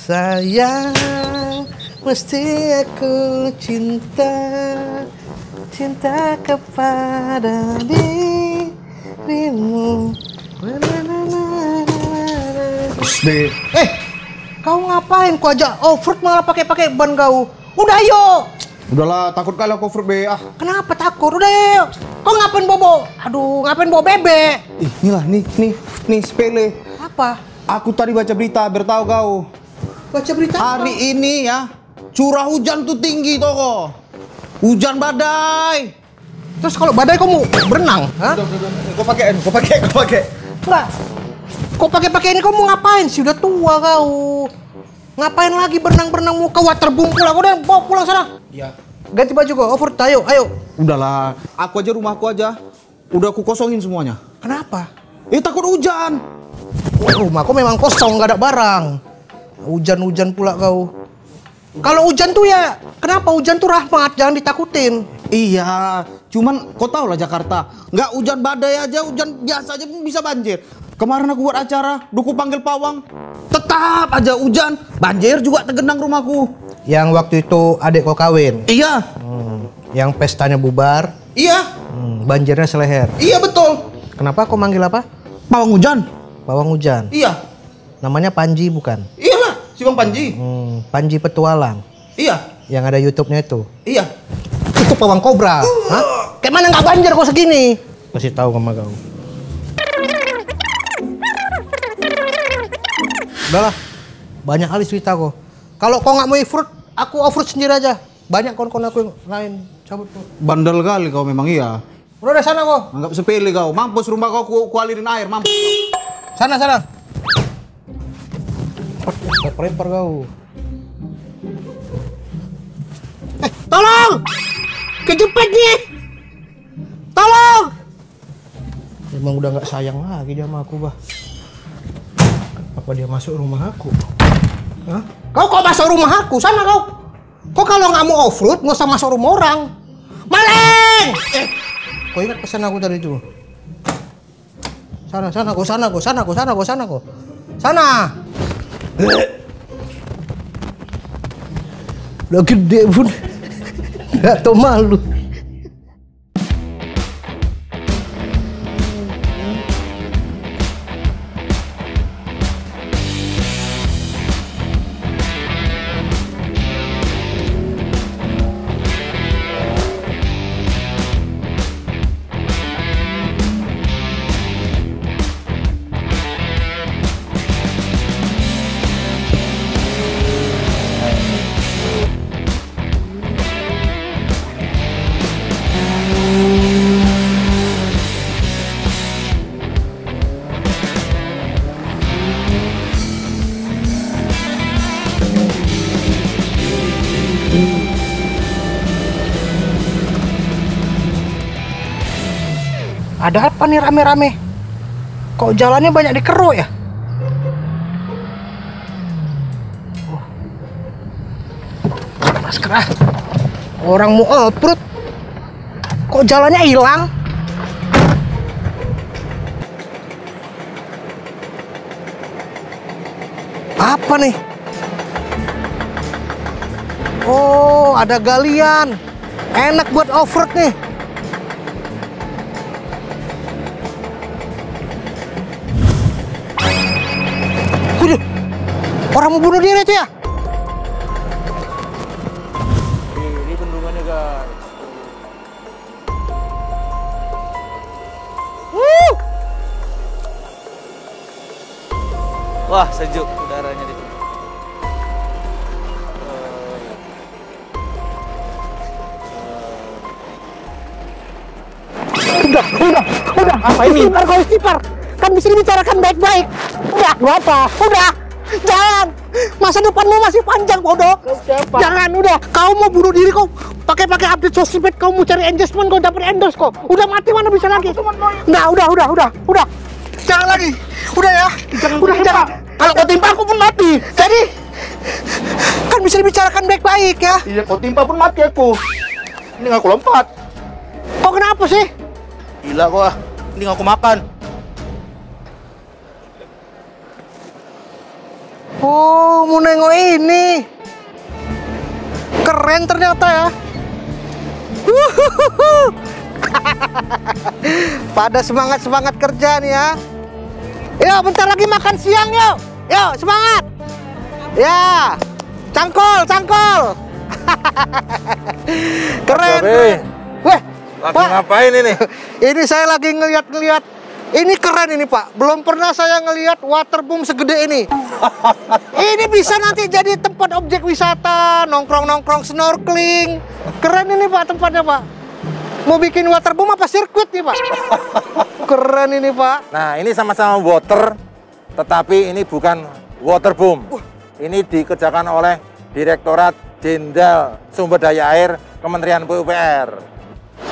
sayang, mesti aku cinta kepada dirimu. Kau ngapain? Kau ajak off-road malah pakai ban kau. Udah yuk. Udahlah, takut kali aku off-road be. Kenapa takut? Udah yuk. Kau ngapain bobo? Aduh, ngapain bawa bebek? Inilah, nih sepele. Apa? Aku tadi baca berita, bertahu kau. Baca berita hari ini ya, curah hujan tuh tinggi toko. Hujan badai. Terus kalau badai kau mau berenang? Hah? Kau pakai. Enggak. Kau pakai ini kau mau ngapain sih? Udah tua kau. Ngapain lagi berenang mau ke waterboom pula? Kau udah bawa pulang sana. Iya. Ganti baju kau, off-road, ayo. Udahlah, rumahku aja. Udah aku kosongin semuanya. Kenapa? Takut hujan. Rumahku memang kosong, nggak ada barang. Hujan pula kau. Kalau hujan tuh ya, kenapa hujan tuh rahmat, jangan ditakutin. Iya, cuman kau tau lah Jakarta. Nggak hujan badai aja, hujan biasa aja bisa banjir. Kemarin aku buat acara, duku panggil pawang. Tetap aja hujan, banjir juga tergenang rumahku. Yang waktu itu adik kau kawin? Iya. Yang pestanya bubar? Iya. Banjirnya seleher? Iya betul. Kenapa kau manggil apa? Pawang hujan. Pawang hujan? Iya. Namanya Panji bukan? Iyalah, si Bang Panji. Panji Petualang? Iya. Yang ada YouTube-nya itu? Iya. Itu pawang kobra. Hah? Kayak mana nggak banjir kok segini? Kasih tahu sama kau. Udahlah, banyak kali cerita kok. Kalau kau nggak mau off-road, aku off-road sendiri aja. Banyak kawan-kawan aku yang lain cabut kok. Bandel kali kau memang iya. Udah sana kok. Anggap sepele kau. Mampus rumah kau kualirin air, mampus. Sana. Lempar kau. Tolong! Kejepit nih! Tolong! Emang udah nggak sayang lagi dia sama aku, bah. Apa dia masuk rumah aku? Hah? Kau kok masuk rumah aku? Sana kau. Kok kalau nggak mau off-road nggak usah masuk rumah orang. Maling! Kau ingat pesan aku tadi itu? Sana kau. Sana. Udah gede pun nggak tau malu. Ada apa nih rame-rame? Kok jalannya banyak dikeruk ya? Masker ah. Orang mau off-road, kok jalannya hilang? Apa nih? Oh, ada galian. Enak buat off-road nih. Orang mau bunuh diri itu ya? Ini bendungannya guys. Wah sejuk udaranya di sini. Udah. Apa ini? Kau istighfar. Kan bisa dibicarakan baik-baik. Udah, apa? Udah. Jangan. Masa depanmu masih panjang, bodoh. Jangan, udah. Kau mau bunuh diri kau. Pakai update sosmed, kau mau cari engagement, kau dapat endorse kau. Udah mati mana bisa lagi? Nah, udah. Jangan lagi. Udah ya. Jangan. Kalau kau timpa aku pun mati. Jadi kan bisa dibicarakan baik-baik ya. Iya kau timpa pun mati aku. Ini nggak aku lompat. Kau kenapa sih? Gila kau ah. Ini nggak aku makan. Oh, mau nengok ini. Keren ternyata ya. Pada semangat-semangat kerja nih ya. Yuk, bentar lagi makan siang yuk. Yuk, semangat. Ya, cangkol, cangkol. Keren. Weh, Lagi Pak, ngapain ini? ini saya lagi ngeliat-ngeliat. Ini keren ini Pak. Belum pernah saya ngeliat waterboom segede ini. Ini bisa nanti jadi tempat objek wisata, nongkrong-nongkrong, snorkeling. Keren ini Pak tempatnya Pak. Mau bikin waterboom apa sirkuit nih Pak? Keren ini Pak. Nah, ini sama-sama water, tetapi ini bukan waterboom. Ini dikerjakan oleh Direktorat Jenderal Sumber Daya Air Kementerian PUPR.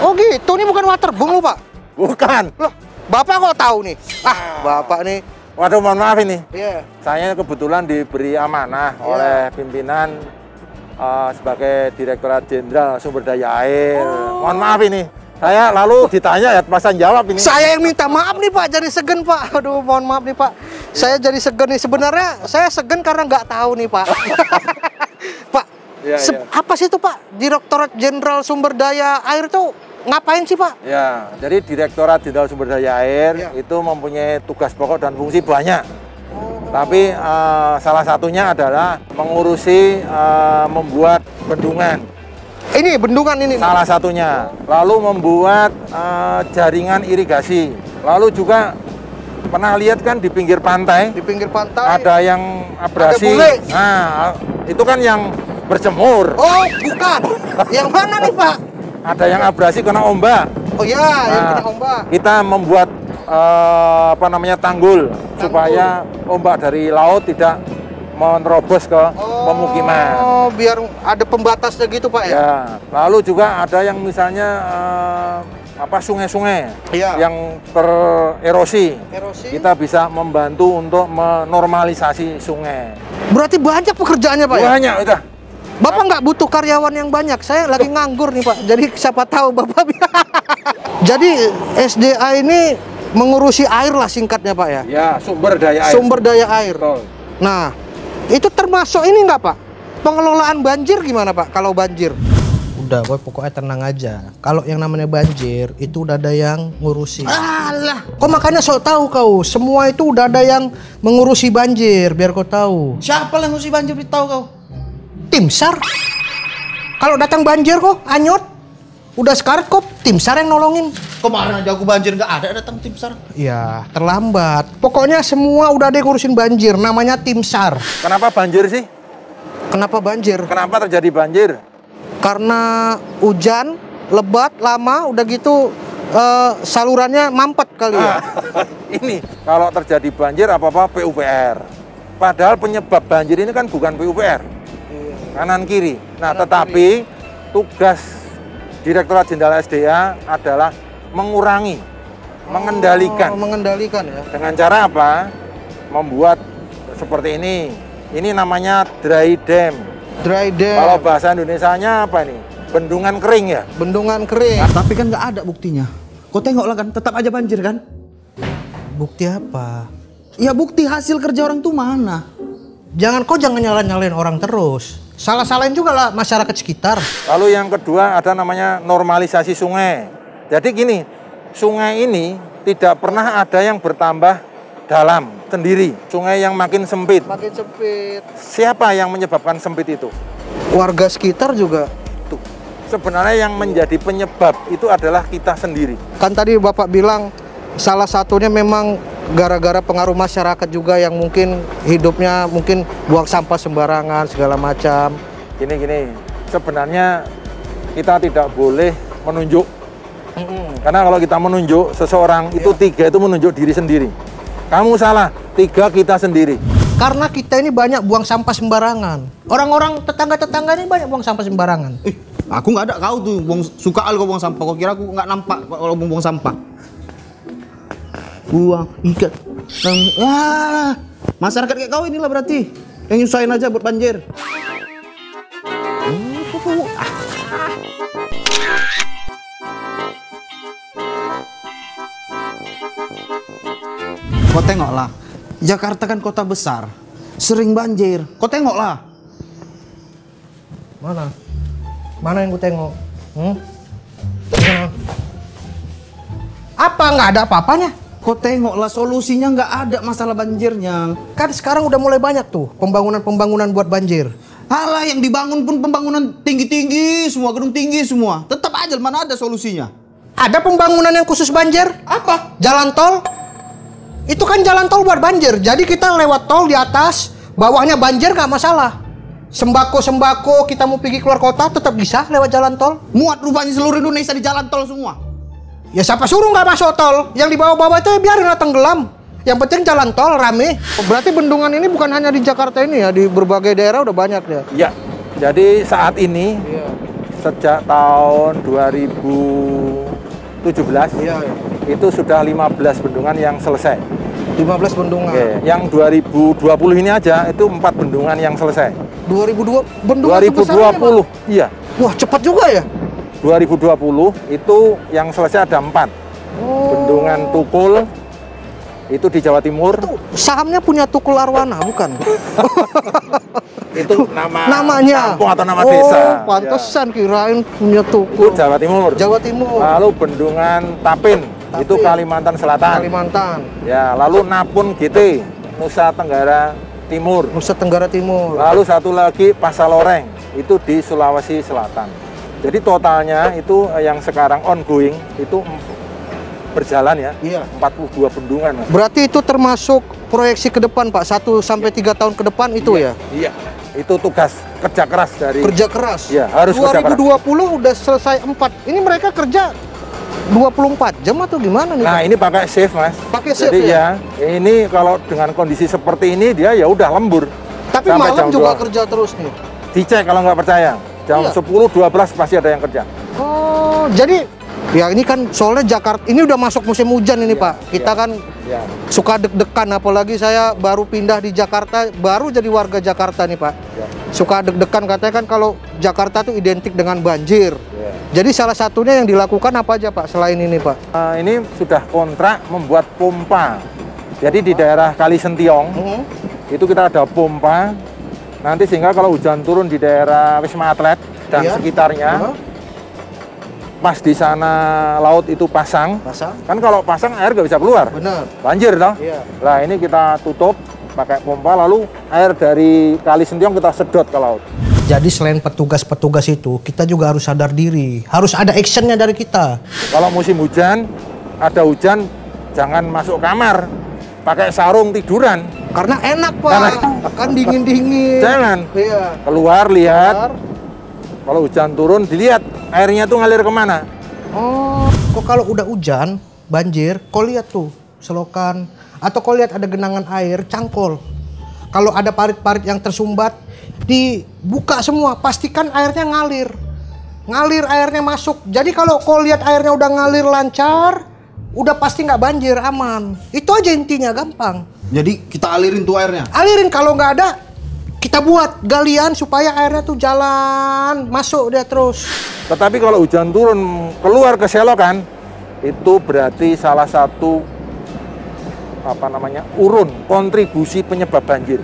Oh gitu, ini bukan waterboom loh Pak. Bukan. Loh, Bapak kok tahu nih? Ah, Bapak nih. Waduh, mohon maaf ini. Iya. Saya kebetulan diberi amanah oleh pimpinan sebagai Direktorat Jenderal Sumber Daya Air. Mohon maaf ini. Saya lalu ditanya ya pasan jawab ini. Saya yang minta maaf nih Pak, jadi segen Pak. Aduh, mohon maaf nih Pak. Saya jadi segen nih. Sebenarnya saya segen karena nggak tahu nih Pak. Pak, Iya, iya. apa sih itu Pak? Direktorat Jenderal Sumber Daya Air tuh ngapain sih Pak? Ya, jadi Direktorat Jenderal Sumber Daya Air itu mempunyai tugas pokok dan fungsi banyak. Tapi salah satunya adalah mengurusi membuat bendungan. Ini bendungan ini. Salah satunya. Lalu membuat jaringan irigasi. Lalu juga pernah lihat kan di pinggir pantai Di pinggir pantai. ada yang abrasi. Ada bule. Nah, itu kan yang berjemur. Oh, bukan. Yang mana nih Pak? Ada yang abrasi kena ombak. Oh ya, yang Nah, kena ombak. Kita membuat tanggul supaya ombak dari laut tidak menerobos ke pemukiman. Oh, biar ada pembatasnya gitu Pak ya? Ya, lalu juga ada yang misalnya sungai-sungai Iya. yang tererosi. Erosi. Kita bisa membantu untuk menormalisasi sungai. Berarti banyak pekerjaannya Pak ya? Banyak udah. Bapak nggak butuh karyawan yang banyak. Saya lagi nganggur nih Pak. Jadi siapa tahu Bapak. Jadi SDA ini mengurusi air lah singkatnya Pak ya? Ya, sumber daya air. Sumber daya air. Betul. Nah, itu termasuk ini nggak Pak? Pengelolaan banjir gimana Pak kalau banjir? Udah, boy, pokoknya tenang aja. Kalau yang namanya banjir, itu udah ada yang ngurusi. Alah, Kok makanya sok tahu kau? Semua itu udah ada yang mengurusi banjir, biar kau tahu. siapa yang mesti banjir beritahu kau? Tim SAR. Kalau datang banjir kok anyot, udah sekarat kok tim SAR yang nolongin. Kemarin aja aku banjir nggak ada datang tim SAR. Ya, terlambat. Pokoknya semua udah ada yang ngurusin banjir, namanya tim SAR. Kenapa banjir sih? Kenapa banjir? Kenapa terjadi banjir? Karena hujan lebat lama, udah gitu salurannya mampet kali ya. Ini kalau terjadi banjir apa-apa PUPR. Padahal penyebab banjir ini kan bukan PUPR. Kanan kiri. Nah, tetapi tugas Direktorat Jenderal SDA adalah mengurangi, mengendalikan. Mengendalikan ya. Dengan cara apa? Membuat seperti ini. Ini namanya dry dam. Dry Kalau dam, bahasa Indonesianya apa ini? Bendungan kering ya? bendungan kering. Tapi kan nggak ada buktinya. Kau tengoklah kan, tetap aja banjir kan? Bukti apa? Ya bukti hasil kerja orang tuh mana? Jangan nyalain orang terus. Salah-salahin juga lah masyarakat sekitar. Lalu yang kedua ada namanya normalisasi sungai. Jadi gini, sungai ini tidak pernah ada yang bertambah dalam sendiri. Sungai yang makin sempit. Makin sempit. Siapa yang menyebabkan sempit itu? Warga sekitar juga. Tuh. Sebenarnya yang menjadi penyebab itu adalah kita sendiri. Kan tadi Bapak bilang salah satunya memang gara-gara pengaruh masyarakat juga yang mungkin hidupnya mungkin buang sampah sembarangan segala macam. Gini, sebenarnya kita tidak boleh menunjuk. Karena kalau kita menunjuk seseorang itu tiga itu menunjuk diri sendiri. Kamu salah, tiga kita sendiri. Karena kita ini banyak buang sampah sembarangan. Orang-orang tetangga-tetangga ini banyak buang sampah sembarangan. Aku nggak ada kau tuh, suka kau buang sampah. Kau kira aku nggak nampak kalau buang sampah? Buang ikat. Masyarakat kayak kau inilah berarti yang nyusahin aja buat banjir. Kau tengoklah, Jakarta kan kota besar. sering banjir. Kau tengoklah. Mana? Mana yang gue tengok? Mana? Apa nggak ada apa-apanya? Kau tengoklah, solusinya nggak ada masalah banjirnya. Kan sekarang udah mulai banyak tuh pembangunan buat banjir. Alah, yang dibangun pun pembangunan tinggi-tinggi semua, gedung tinggi semua. Tetap aja mana ada solusinya. Ada pembangunan yang khusus banjir? Apa? Jalan tol? Itu kan jalan tol buat banjir. Jadi kita lewat tol di atas, bawahnya banjir nggak masalah. Sembako kita mau pergi keluar kota tetap bisa lewat jalan tol. Muat rupanya seluruh Indonesia di jalan tol semua. Ya siapa suruh nggak masuk tol? Yang di bawah-bawah itu ya biarin tenggelam. Yang penting jalan tol rame. Berarti bendungan ini bukan hanya di Jakarta ini ya, di berbagai daerah udah banyak ya. Ya, jadi saat ini sejak tahun 2017 itu sudah 15 bendungan yang selesai. 15 bendungan. Yang 2020 ini aja itu 4 bendungan yang selesai. 2002 bendungan 2020, iya. Wah cepat juga ya. 2020 itu yang selesai ada 4. Bendungan Tukul itu di Jawa Timur. Itu sahamnya punya Tukul Arwana bukan? Itu namanya kampung atau nama desa. Pantesan kirain punya Itu Tukul. Jawa Timur. Jawa Timur. Lalu bendungan Tapin itu Kalimantan Selatan. Kalimantan. Ya, lalu Napun GT Nusa Tenggara Timur. Nusa Tenggara Timur. Lalu satu lagi Pasaloreng itu di Sulawesi Selatan. Jadi totalnya itu yang sekarang ongoing itu berjalan ya. Iya. 42 bendungan. Mas. Berarti itu termasuk proyeksi ke depan Pak, 1 sampai 3 tahun ke depan itu ya? Iya. Itu tugas kerja keras dari Kerja keras. Iya, harus kerja keras. 2020 udah selesai 4. Ini mereka kerja 24 jam atau gimana nih? Nah, Pak? ini pakai shift, Mas. Pakai shift Jadi ya? ini kalau dengan kondisi seperti ini dia ya udah lembur. Tapi sampai malam jam juga 2. kerja terus nih. Dicek kalau nggak percaya. Jam Iya. 10, 12 pasti ada yang kerja. Oh, jadi ya ini kan soalnya Jakarta ini udah masuk musim hujan ini Pak. Kita kan Ya. suka deg-degan, apalagi saya baru pindah di Jakarta, baru jadi warga Jakarta nih Pak. Ya. Suka deg-degan, katanya kan kalau Jakarta tuh identik dengan banjir. Ya. Jadi salah satunya yang dilakukan apa aja Pak selain ini Pak? Ini sudah kontrak membuat pompa. Jadi di daerah Kali Sentiong itu kita ada pompa. Nanti sehingga kalau hujan turun di daerah Wisma Atlet dan Iya. sekitarnya, pas di sana laut itu pasang. Pasang? Kan kalau pasang air nggak bisa keluar. Benar. Banjir toh. Iya. Nah ini kita tutup pakai pompa, lalu air dari Kali Sentiong kita sedot ke laut. Jadi selain petugas-petugas itu, kita juga harus sadar diri. Harus ada actionnya dari kita. Kalau musim hujan, ada hujan, jangan masuk kamar. Pakai sarung tiduran. Karena enak Pak. Kan dingin-dingin. Jangan. Iya. Keluar lihat. Kalau hujan turun, dilihat airnya tuh ngalir kemana. Oh, kok kalau udah hujan, banjir, kau lihat tuh selokan. Atau kau lihat ada genangan air, cangkol. Kalau ada parit-parit yang tersumbat, dibuka semua. Pastikan airnya ngalir. Ngalir airnya masuk. Jadi kalau kau lihat airnya udah ngalir lancar, udah pasti nggak banjir, aman. Itu aja intinya, gampang. Jadi kita alirin tuh airnya. Alirin, kalau nggak ada, kita buat galian supaya airnya tuh jalan, masuk dia terus. Tetapi kalau hujan turun, keluar ke selokan, itu berarti salah satu urun kontribusi penyebab banjir.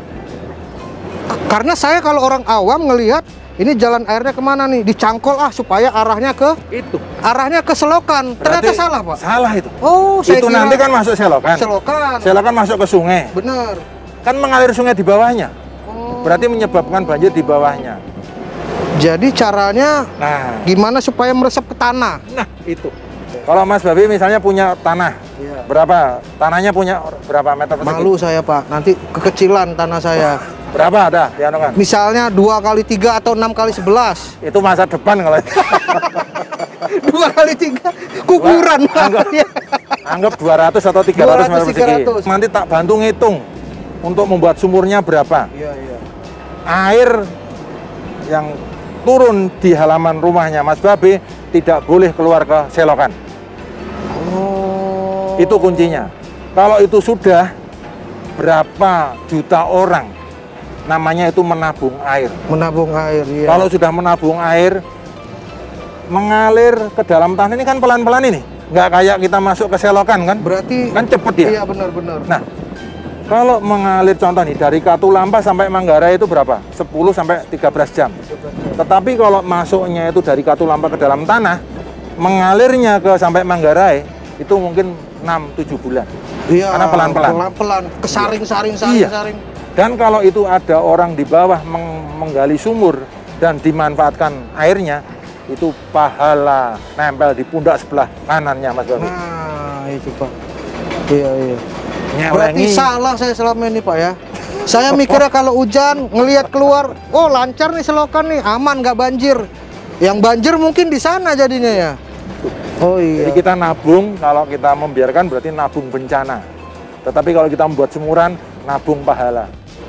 Karena saya kalau orang awam ngelihat ini jalan airnya kemana nih, dicangkol supaya arahnya ke selokan. Ternyata Berarti salah Pak. Salah itu. Oh, saya Itu kira nanti kan masuk selokan. selokan. Selokan masuk ke sungai. Bener. Kan mengalir sungai di bawahnya. Oh. Berarti menyebabkan banjir di bawahnya. Jadi caranya Nah, gimana supaya meresap ke tanah? itu. Kalau Mas Babi misalnya punya tanah, berapa? Tanahnya punya berapa meter persegi? Malu saya Pak, nanti kekecilan tanah saya. Berapa ada di Anokan? Misalnya 2x3 atau 6x11. Itu masa depan kalau 2x3 kuburan. anggap 200 atau 300 meter persegi. 300. Nanti tak bantu ngitung untuk membuat sumurnya berapa. Iya, iya. Air yang turun di halaman rumahnya Mas Babe tidak boleh keluar ke selokan. Oh. Itu kuncinya. Kalau itu sudah, berapa juta orang namanya itu menabung air. Menabung air, iya. Kalau sudah menabung air, mengalir ke dalam tanah ini kan pelan-pelan ini. Nggak kayak kita masuk ke selokan kan? Berarti Kan cepet ya? Iya, benar-benar. Nah, Kalau mengalir contoh nih dari Katulampa sampai Manggarai itu berapa? 10 sampai 13 jam. Tetapi kalau masuknya itu dari Katulampa ke dalam tanah, mengalirnya ke sampai Manggarai itu mungkin 6-7 bulan. Iya. Karena pelan-pelan. Pelan-pelan, kesaring-saring. Iya. Dan kalau itu ada orang di bawah menggali sumur dan dimanfaatkan airnya, itu pahala nempel di pundak sebelah kanannya, Mas Bami. Nah, itu Pak. Iya. Nyelengi. Berarti salah saya selama ini Pak ya. Saya mikirnya kalau hujan ngelihat keluar, oh lancar nih selokan nih, aman nggak banjir. Yang banjir mungkin di sana jadinya ya. Oh iya. Jadi kita nabung, kalau kita membiarkan berarti nabung bencana. Tetapi kalau kita membuat sumuran, nabung pahala.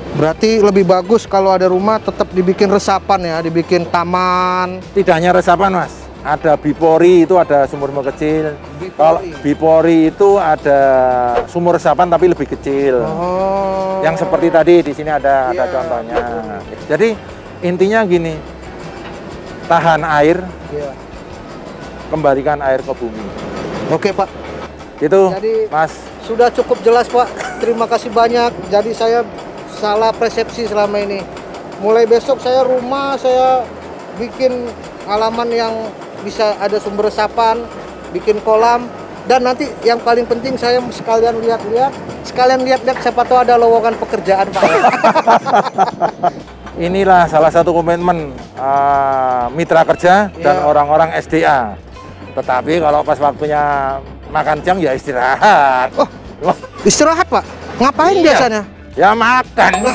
Berarti lebih bagus kalau ada rumah tetap dibikin resapan ya, dibikin taman. Tidak hanya resapan, Mas. Ada bipori, itu ada sumur kecil. Kalau bipori itu ada sumur resapan tapi lebih kecil. Oh. Yang seperti tadi di sini ada contohnya. Jadi intinya gini, tahan air, Iya. kembalikan air ke bumi. Oke Pak. Gitu, Jadi- Mas. Sudah cukup jelas Pak. Terima kasih banyak. Jadi saya salah persepsi selama ini. Mulai besok saya bikin halaman yang bisa ada sumber resapan, bikin kolam, dan nanti yang paling penting saya sekalian lihat-lihat siapa tahu ada lowongan pekerjaan Pak. Inilah salah satu komitmen mitra kerja dan orang-orang SDA. Tetapi kalau pas waktunya makan siang ya istirahat. Oh, istirahat Pak. Ngapain Iya. biasanya? Ya makan.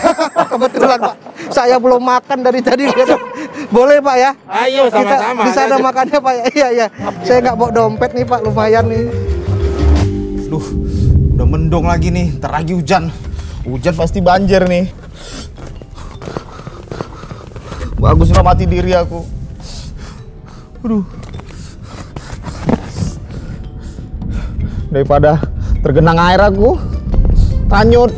Kebetulan Pak, saya belum makan dari tadi. Boleh Pak ya? Ayo sama-sama. Bisa ada makannya Pak ya? Iya. Saya nggak bawa dompet nih Pak, lumayan nih. Duh, udah mendung lagi nih, ntar lagi hujan. Hujan pasti banjir nih. Bagus udah mati diri aku. Aduh. Daripada tergenang air aku, tanyut.